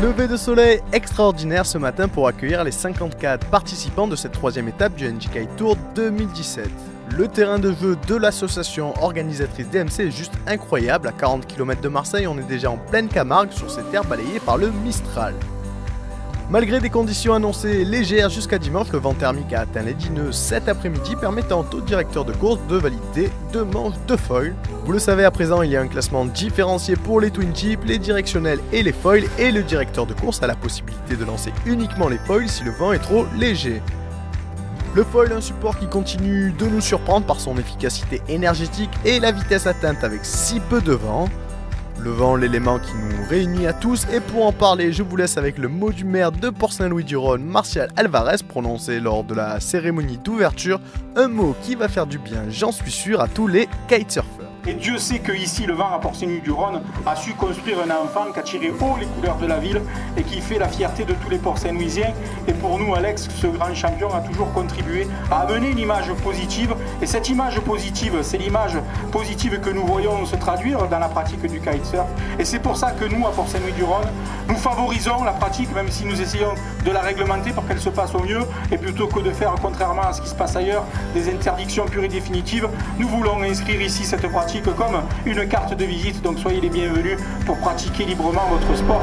Levé de soleil extraordinaire ce matin pour accueillir les 54 participants de cette troisième étape du NJ Kite Tour 2017. Le terrain de jeu de l'association organisatrice DMC est juste incroyable. À 40 km de Marseille, on est déjà en pleine Camargue sur ces terres balayées par le Mistral. Malgré des conditions annoncées légères jusqu'à dimanche, le vent thermique a atteint les 10 nœuds cet après-midi, permettant au directeur de course de valider 2 manches de foil. Vous le savez à présent, il y a un classement différencié pour les twin tips, les directionnels et les foils, et le directeur de course a la possibilité de lancer uniquement les foils si le vent est trop léger. Le foil, un support qui continue de nous surprendre par son efficacité énergétique et la vitesse atteinte avec si peu de vent. Le vent, l'élément qui nous réunit à tous, et pour en parler, je vous laisse avec le mot du maire de Port-Saint-Louis-du-Rhône, Martial Alvarez, prononcé lors de la cérémonie d'ouverture, un mot qui va faire du bien, j'en suis sûr, à tous les kitesurfers. Et Dieu sait qu'ici, le vent à Port-Saint-Louis-du-Rhône a su construire un enfant qui a tiré haut les couleurs de la ville et qui fait la fierté de tous les Port-Saint-Louisiens. Et pour nous, Alex, ce grand champion a toujours contribué à amener une image positive. Et cette image positive, c'est l'image positive que nous voyons se traduire dans la pratique du kitesurf. Et c'est pour ça que nous, à Port-Saint-Louis-du-Rhône, nous favorisons la pratique, même si nous essayons de la réglementer pour qu'elle se passe au mieux. Et plutôt que de faire, contrairement à ce qui se passe ailleurs, des interdictions pures et définitives, nous voulons inscrire ici cette pratique comme une carte de visite, donc soyez les bienvenus pour pratiquer librement votre sport.